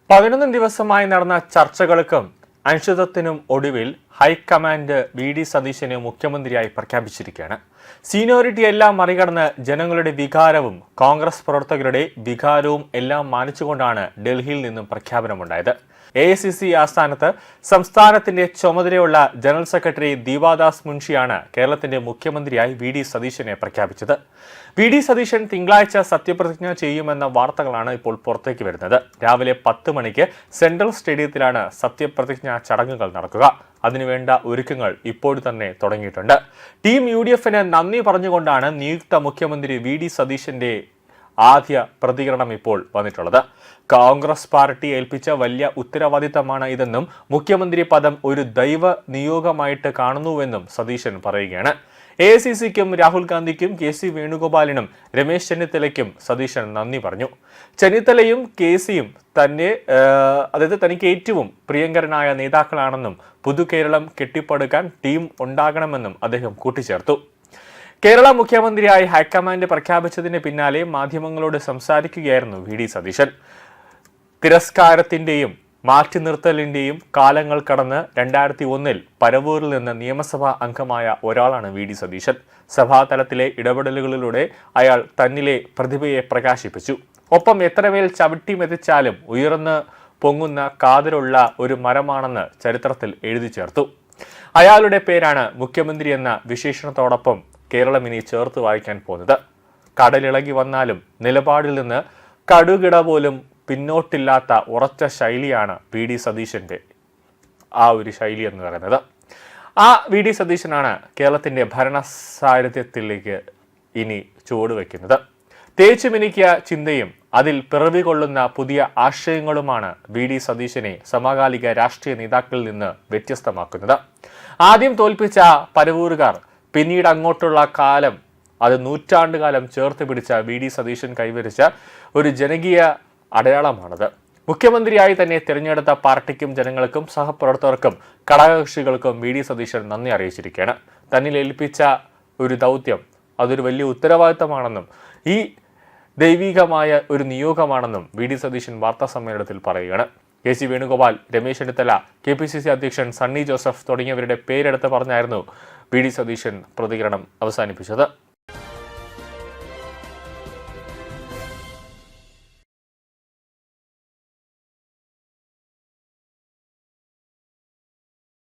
11 ദിവസമായി നടന്ന ചർച്ചകൾക്കും അനിശ്ചിതത്വത്തിനും ഒടുവിൽ ഹൈക്കമാൻഡ് വി.ഡി. സതീശനെ മുഖ്യമന്ത്രിയായി പ്രഖ്യാപിച്ചിരിക്കുകയാണ്. സീനിയോറിറ്റി എല്ലാം മറികടന്ന് ജനങ്ങളുടെ വികാരവും കോൺഗ്രസ് പ്രവർത്തകരുടെ വികാരവും എല്ലാം മാനിച്ചുകൊണ്ടാണ് ഡൽഹിയിൽ നിന്നും പ്രഖ്യാപനമുണ്ടായത്. AICC ആസ്ഥാനത്ത് സംസ്ഥാനത്തിന്റെ ചുമതലയുള്ള ജനറൽ സെക്രട്ടറി ദീപാദാസ് മുൻഷിയാണ് കേരളത്തിന്റെ മുഖ്യമന്ത്രിയായി വി.ഡി. സതീശനെ പ്രഖ്യാപിച്ചത്. വി.ഡി. സതീശൻ തിങ്കളാഴ്ച സത്യപ്രതിജ്ഞ ചെയ്യുമെന്ന വാർത്തകളാണ് ഇപ്പോൾ പുറത്തേക്ക് വരുന്നത്. രാവിലെ 10 മണിക്ക് സെൻട്രൽ സ്റ്റേഡിയത്തിലാണ് സത്യപ്രതിജ്ഞാ ചടങ്ങുകൾ നടക്കുക. അതിനുവേണ്ട ഒരുക്കങ്ങൾ ഇപ്പോൾ തന്നെ തുടങ്ങിയിട്ടുണ്ട്. ടീം UDFന് നന്ദി പറഞ്ഞുകൊണ്ടാണ് നിയുക്ത മുഖ്യമന്ത്രി വി.ഡി. സതീശന്റെ ആദ്യ പ്രതികരണം ഇപ്പോൾ വന്നിട്ടുള്ളത്. കോൺഗ്രസ് പാർട്ടി ഏൽപ്പിച്ച വലിയ ഉത്തരവാദിത്തമാണ് ഇതെന്നും മുഖ്യമന്ത്രി പദം ഒരു ദൈവ നിയോഗമായിട്ട് കാണുന്നുവെന്നും സതീശൻ പറയുകയാണ്. AICCക്കും രാഹുൽ ഗാന്ധിക്കും KC വേണുഗോപാലിനും രമേശ് ചെന്നിത്തലയ്ക്കും സതീശൻ നന്ദി പറഞ്ഞു. ചെന്നിത്തലയും KCയും തനിക്ക് ഏറ്റവും പ്രിയങ്കരനായ നേതാക്കളാണെന്നും പുതുകേരളം കെട്ടിപ്പടുക്കാൻ ടീം ഉണ്ടാകണമെന്നും അദ്ദേഹം കൂട്ടിച്ചേർത്തു. കേരള മുഖ്യമന്ത്രിയായി ഹൈക്കമാൻഡ് പ്രഖ്യാപിച്ചതിന് പിന്നാലെ മാധ്യമങ്ങളോട് സംസാരിക്കുകയായിരുന്നു വി.ഡി. സതീശൻ. തിരസ്കാരത്തിന്റെയും മാറ്റി നിർത്തലിന്റെയും കാലങ്ങൾ കടന്ന് 2001 പരവൂരിൽ നിന്ന് നിയമസഭാ അംഗമായ ഒരാളാണ് വി.ഡി. സതീശൻ. സഭാതലത്തിലെ ഇടപെടലുകളിലൂടെ അയാൾ തന്നിലെ പ്രതിഭയെ പ്രകാശിപ്പിച്ചു. ഒപ്പം എത്രമേൽ ചവിട്ടി മെതിച്ചാലും ഉയർന്ന് പൊങ്ങുന്ന കാതലുള്ള ഒരു മരമാണെന്ന് ചരിത്രത്തിൽ എഴുതി ചേർത്തു. അയാളുടെ പേരാണ് മുഖ്യമന്ത്രി എന്ന വിശേഷണത്തോടൊപ്പം കേരളം ഇനി ചേർത്ത് വായിക്കാൻ പോകുന്നത്. കടലിളകി വന്നാലും നിലപാടിൽ നിന്ന് കടുകിട പോലും പിന്നോട്ടില്ലാത്ത ഉറച്ച ശൈലിയാണ് വി.ഡി. സതീശന്റെ ആ ഒരു ശൈലി എന്ന് പറയുന്നത്. ആ വി.ഡി. സതീശനാണ് കേരളത്തിന്റെ ഭരണസാരഥ്യത്തിലേക്ക് ഇനി ചുവടുവെക്കുന്നത്. തേച്ചു മിനുക്കിയ ചിന്തയും അതിൽ പിറവി കൊള്ളുന്ന പുതിയ ആശയങ്ങളുമാണ് വി.ഡി. സതീശനെ സമകാലിക രാഷ്ട്രീയ നേതാക്കളിൽ നിന്ന് വ്യത്യസ്തമാക്കുന്നത്. ആദ്യം തോൽപ്പിച്ച പരവൂരുകാർ പിന്നീട് അങ്ങോട്ടുള്ള കാലം അത് നൂറ്റാണ്ടുകാലം ചേർത്ത് പിടിച്ച വി.ഡി. സതീശൻ കൈവരിച്ച ഒരു ജനകീയ അടയാളമാണത്. മുഖ്യമന്ത്രിയായി തന്നെ തിരഞ്ഞെടുത്ത പാർട്ടിക്കും ജനങ്ങൾക്കും സഹപ്രവർത്തകർക്കും ഘടകകക്ഷികൾക്കും വി.ഡി. സതീശൻ നന്ദി അറിയിച്ചിരിക്കുകയാണ്. തന്നിൽ ഏൽപ്പിച്ച ഒരു ദൗത്യം അതൊരു വലിയ ഉത്തരവാദിത്തമാണെന്നും ഈ ദൈവികമായ ഒരു നിയോഗമാണെന്നും വി.ഡി. സതീശൻ വാർത്താ സമ്മേളനത്തിൽ പറയുകയാണ്. KC വേണുഗോപാൽ, രമേശ് ചെന്നിത്തല, KPCC അധ്യക്ഷൻ സണ്ണി ജോസഫ് തുടങ്ങിയവരുടെ പേരെടുത്ത് പറഞ്ഞായിരുന്നു വി.ഡി. സതീശൻ പ്രതികരണം അവസാനിപ്പിച്ചത്.